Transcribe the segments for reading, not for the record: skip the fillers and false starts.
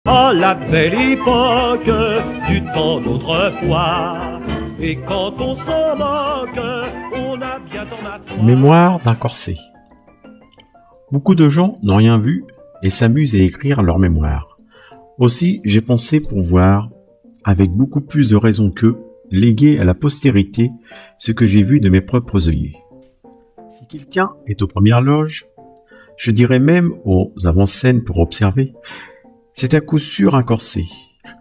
À la belle époque du temps d'autrefois, et quand on s'en moque, on a bien tant à foi. Mémoire d'un corset. Beaucoup de gens n'ont rien vu et s'amusent à écrire leur mémoire. Aussi, j'ai pensé pouvoir, avec beaucoup plus de raison qu'eux, léguer à la postérité ce que j'ai vu de mes propres œillets. Si quelqu'un est aux premières loges, je dirais même aux avant-scènes pour observer, c'est à coup sûr un corset.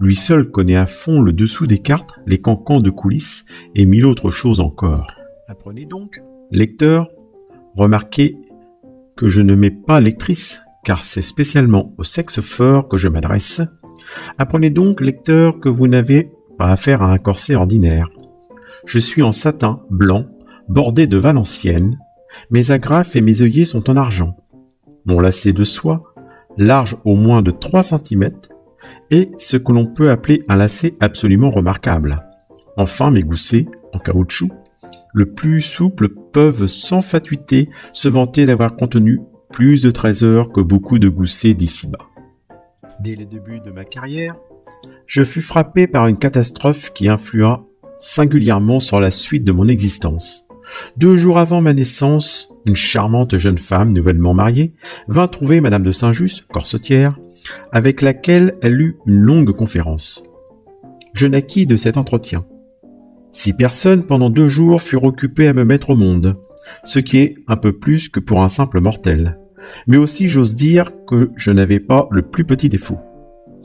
Lui seul connaît à fond le dessous des cartes, les cancans de coulisses et mille autres choses encore. Apprenez donc, lecteur, remarquez que je ne mets pas lectrice, car c'est spécialement au sexe fort que je m'adresse. Apprenez donc, lecteur, que vous n'avez pas affaire à un corset ordinaire. Je suis en satin blanc, bordé de valenciennes. Mes agrafes et mes œillets sont en argent. Mon lacet de soie, large au moins de 3 cm, est ce que l'on peut appeler un lacet absolument remarquable. Enfin, mes goussets, en caoutchouc, le plus souple, peuvent sans fatuité se vanter d'avoir contenu plus de trésors que beaucoup de goussets d'ici-bas. Dès le début de ma carrière, je fus frappé par une catastrophe qui influa singulièrement sur la suite de mon existence. 2 jours avant ma naissance, une charmante jeune femme nouvellement mariée vint trouver Madame de Saint-Just, corsetière, avec laquelle elle eut une longue conférence. Je naquis de cet entretien. 6 personnes pendant 2 jours furent occupées à me mettre au monde, ce qui est un peu plus que pour un simple mortel. Mais aussi j'ose dire que je n'avais pas le plus petit défaut.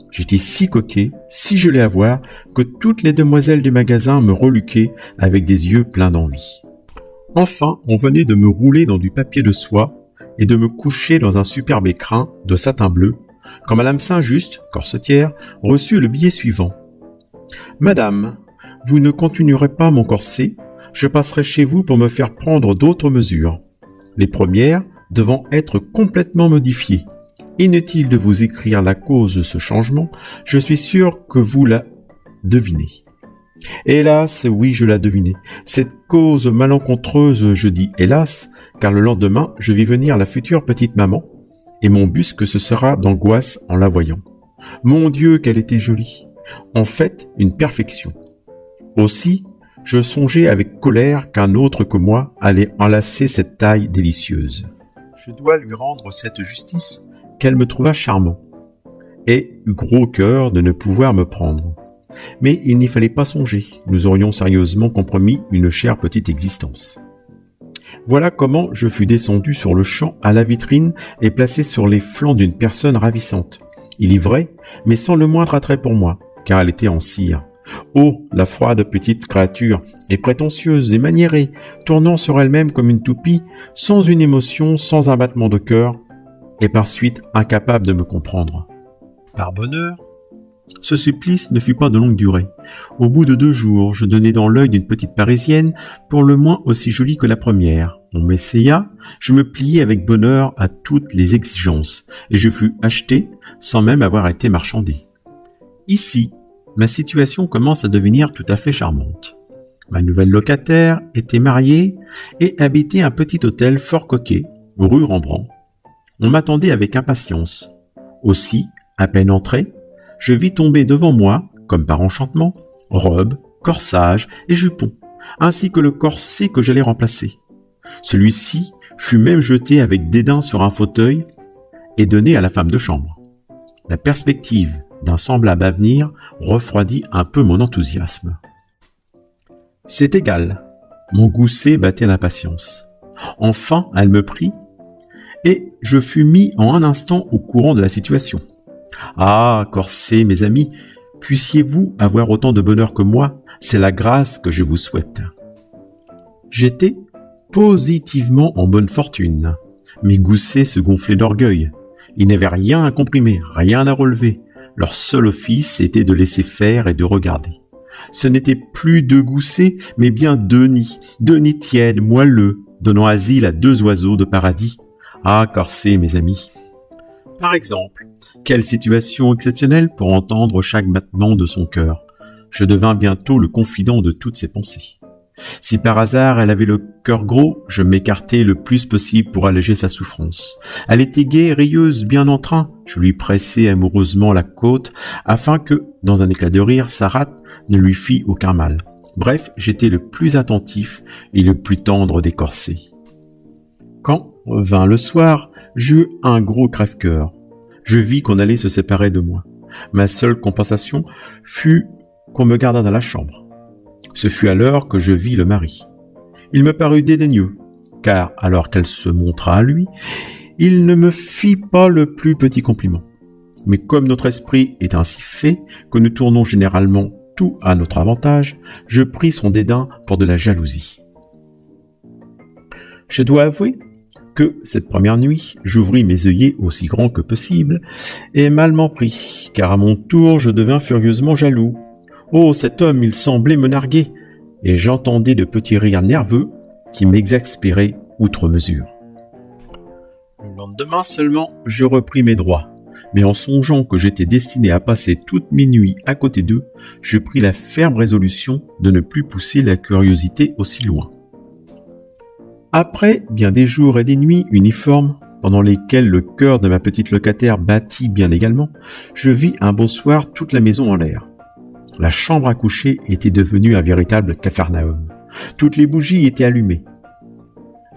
J'étais si coquet, si gelé à voir, que toutes les demoiselles du magasin me reluquaient avec des yeux pleins d'envie. Enfin, on venait de me rouler dans du papier de soie et de me coucher dans un superbe écrin de satin bleu, quand Madame Saint-Just, corsetière, reçut le billet suivant. « Madame, vous ne continuerez pas mon corset, je passerai chez vous pour me faire prendre d'autres mesures. Les premières devant être complètement modifiées. Inutile de vous écrire la cause de ce changement, je suis sûr que vous la devinez. » Hélas, oui, je la devinais. Cette cause malencontreuse, je dis hélas, car le lendemain, je vis venir la future petite maman, et mon busque se sera d'angoisse en la voyant. Mon Dieu, qu'elle était jolie! En fait, une perfection. Aussi, je songeais avec colère qu'un autre que moi allait enlacer cette taille délicieuse. Je dois lui rendre cette justice qu'elle me trouva charmant, et eut gros cœur de ne pouvoir me prendre. Mais il n'y fallait pas songer, nous aurions sérieusement compromis une chère petite existence. Voilà comment je fus descendu sur le champ à la vitrine et placé sur les flancs d'une personne ravissante. Il est vrai, mais sans le moindre attrait pour moi, car elle était en cire. Oh, la froide petite créature, et prétentieuse et maniérée, tournant sur elle-même comme une toupie, sans une émotion, sans un battement de cœur, et par suite incapable de me comprendre. Par bonheur, ce supplice ne fut pas de longue durée. Au bout de 2 jours, je donnai dans l'œil d'une petite Parisienne, pour le moins aussi jolie que la première. On m'essaya, je me pliai avec bonheur à toutes les exigences, et je fus acheté sans même avoir été marchandé. Ici, ma situation commence à devenir tout à fait charmante. Ma nouvelle locataire était mariée et habitait un petit hôtel fort coquet, rue Rembrandt. On m'attendait avec impatience. Aussi, à peine entré, je vis tomber devant moi, comme par enchantement, robe, corsage et jupon, ainsi que le corset que j'allais remplacer. Celui-ci fut même jeté avec dédain sur un fauteuil et donné à la femme de chambre. La perspective d'un semblable avenir refroidit un peu mon enthousiasme. C'est égal, mon gousset battait l'impatience. Enfin, elle me prit, et je fus mis en un instant au courant de la situation. Ah, corset, mes amis, puissiez-vous avoir autant de bonheur que moi, c'est la grâce que je vous souhaite. J'étais positivement en bonne fortune. Mes goussets se gonflaient d'orgueil. Ils n'avaient rien à comprimer, rien à relever. Leur seul office était de laisser faire et de regarder. Ce n'étaient plus 2 goussets, mais bien 2 nids tièdes, moelleux, donnant asile à 2 oiseaux de paradis. Ah, corset, mes amis. Par exemple, quelle situation exceptionnelle pour entendre chaque battement de son cœur. Je devins bientôt le confident de toutes ses pensées. Si par hasard elle avait le cœur gros, je m'écartais le plus possible pour alléger sa souffrance. Elle était gaie, rieuse, bien en train. Je lui pressais amoureusement la côte afin que, dans un éclat de rire, sa rate ne lui fît aucun mal. Bref, j'étais le plus attentif et le plus tendre des corsets. Quand vint le soir, j'eus un gros crève-cœur. Je vis qu'on allait se séparer de moi. Ma seule compensation fut qu'on me gardât dans la chambre. Ce fut alors que je vis le mari. Il me parut dédaigneux, car alors qu'elle se montra à lui, il ne me fit pas le plus petit compliment. Mais comme notre esprit est ainsi fait que nous tournons généralement tout à notre avantage, je pris son dédain pour de la jalousie. Je dois avouer que cette première nuit, j'ouvris mes œillets aussi grands que possible et mal m'en pris, car à mon tour je devins furieusement jaloux. Oh, cet homme, il semblait me narguer, et j'entendais de petits rires nerveux qui m'exaspéraient outre mesure. Le lendemain seulement, je repris mes droits, mais en songeant que j'étais destiné à passer toutes mes nuits à côté d'eux, je pris la ferme résolution de ne plus pousser la curiosité aussi loin. Après bien des jours et des nuits uniformes, pendant lesquels le cœur de ma petite locataire battit bien également, je vis un beau soir toute la maison en l'air. La chambre à coucher était devenue un véritable capharnaüm. Toutes les bougies étaient allumées.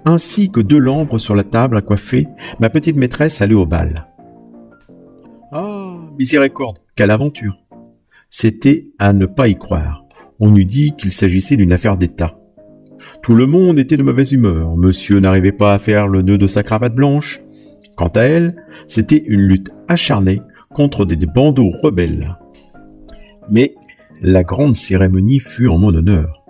Ainsi que 2 lampes sur la table à coiffer, ma petite maîtresse allait au bal. Ah, miséricorde, quelle aventure! C'était à ne pas y croire. On eût dit qu'il s'agissait d'une affaire d'État. Tout le monde était de mauvaise humeur. Monsieur n'arrivait pas à faire le nœud de sa cravate blanche. Quant à elle, c'était une lutte acharnée contre des bandeaux rebelles. Mais la grande cérémonie fut en mon honneur.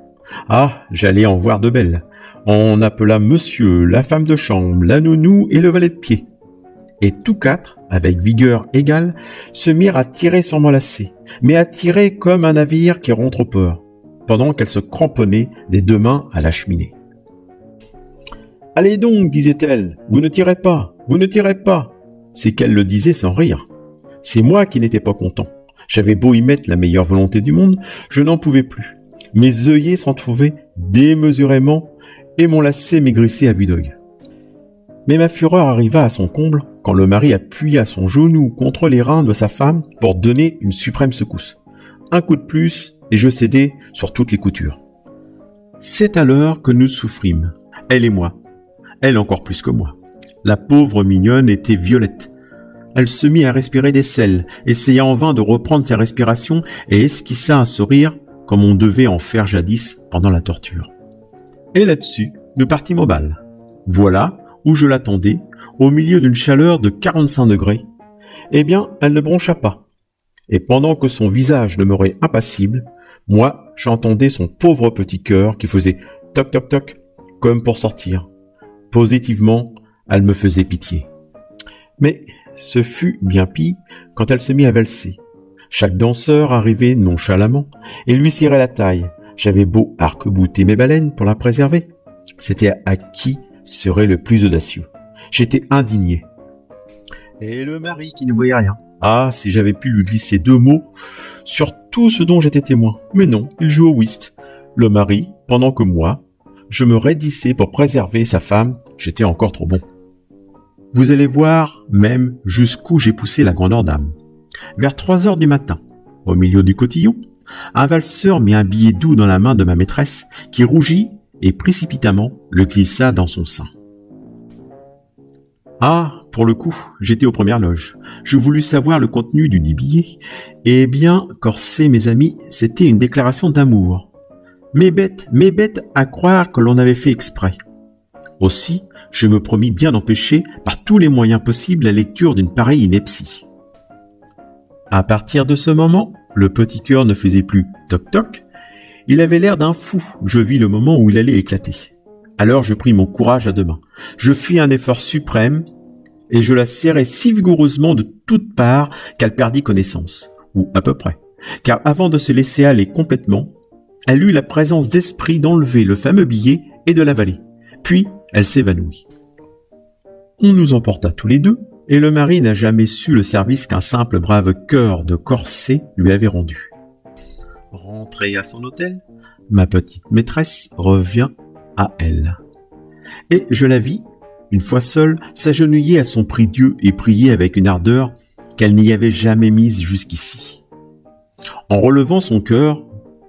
Ah, j'allais en voir de belles. On appela monsieur, la femme de chambre, la nounou et le valet de pied. Et tous 4, avec vigueur égale, se mirent à tirer sur mon lacet, mais à tirer comme un navire qui rompt trop peur, pendant qu'elle se cramponnait des 2 mains à la cheminée. « Allez donc, disait-elle, vous ne tirez pas, vous ne tirez pas !» C'est qu'elle le disait sans rire. C'est moi qui n'étais pas content. J'avais beau y mettre la meilleure volonté du monde, je n'en pouvais plus. Mes œillets s'en trouvaient démesurément et mon lacet maigrissait à vue d'œil. Mais ma fureur arriva à son comble quand le mari appuya son genou contre les reins de sa femme pour donner une suprême secousse. Un coup de plus et je cédai sur toutes les coutures. C'est alors que nous souffrîmes, elle et moi. Elle encore plus que moi. La pauvre mignonne était violette. Elle se mit à respirer des sels, essaya en vain de reprendre sa respiration et esquissa un sourire comme on devait en faire jadis pendant la torture. Et là-dessus, nous partîmes au bal. Voilà où je l'attendais, au milieu d'une chaleur de 45 degrés. Eh bien, elle ne broncha pas. Et pendant que son visage demeurait impassible, moi, j'entendais son pauvre petit cœur qui faisait toc toc toc, comme pour sortir. Positivement, elle me faisait pitié. Mais ce fut bien pis quand elle se mit à valser. Chaque danseur arrivait nonchalamment et lui cirait la taille. J'avais beau arc-bouter mes baleines pour la préserver. C'était à qui serait le plus audacieux. J'étais indigné. Et le mari qui ne voyait rien. Ah, si j'avais pu lui glisser 2 mots sur tout ce dont j'étais témoin. Mais non, il joue au whist. Le mari, pendant que moi, je me raidissais pour préserver sa femme, j'étais encore trop bon. Vous allez voir même jusqu'où j'ai poussé la grandeur d'âme. Vers 3 heures du matin, au milieu du cotillon, un valseur mit un billet doux dans la main de ma maîtresse, qui rougit et précipitamment le glissa dans son sein. Ah, pour le coup, j'étais aux premières loges. Je voulus savoir le contenu du dit billet. Eh bien, corset, mes amis, c'était une déclaration d'amour. Mais bête à croire que l'on avait fait exprès. Aussi, je me promis bien d'empêcher par tous les moyens possibles la lecture d'une pareille ineptie. À partir de ce moment, le petit cœur ne faisait plus toc-toc. Il avait l'air d'un fou. Je vis le moment où il allait éclater. Alors je pris mon courage à 2 mains. Je fis un effort suprême et je la serrai si vigoureusement de toutes parts qu'elle perdit connaissance, ou à peu près. Car avant de se laisser aller complètement, elle eut la présence d'esprit d'enlever le fameux billet et de l'avaler. Puis elle s'évanouit. On nous emporta tous les 2, et le mari n'a jamais su le service qu'un simple brave cœur de corset lui avait rendu. Rentré à son hôtel, ma petite maîtresse revient à elle. Et je la vis, une fois seule, s'agenouiller à son prie-Dieu et prier avec une ardeur qu'elle n'y avait jamais mise jusqu'ici. En relevant son cœur,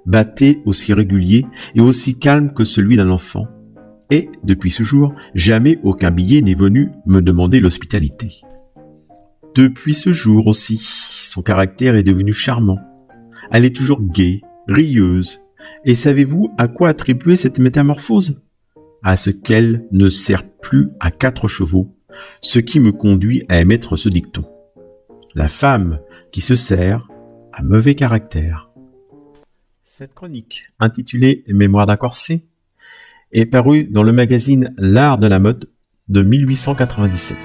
battait aussi régulier et aussi calme que celui d'un enfant. Et, depuis ce jour, jamais aucun billet n'est venu me demander l'hospitalité. Depuis ce jour aussi, son caractère est devenu charmant. Elle est toujours gaie, rieuse. Et savez-vous à quoi attribuer cette métamorphose ? À ce qu'elle ne sert plus à 4 chevaux, ce qui me conduit à émettre ce dicton. La femme qui se sert a mauvais caractère. Cette chronique, intitulée Mémoire d'un corset, est parue dans le magazine L'Art de la mode de 1897.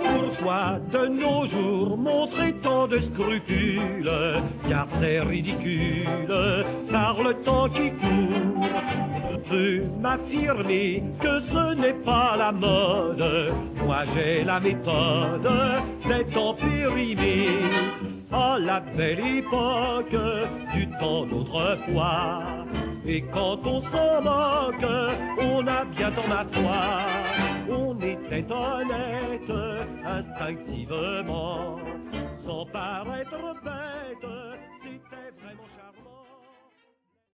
Pourquoi de nos jours montrer tant de scrupules, car c'est ridicule par le temps qui court. Veux m'affirmer que ce n'est pas la mode, moi j'ai la méthode d'être périmé. À la belle époque du temps d'autrefois, et quand on s'en moque, on a bien tant ma foi. On était honnête instinctivement, sans paraître bête, c'était vraiment charmant.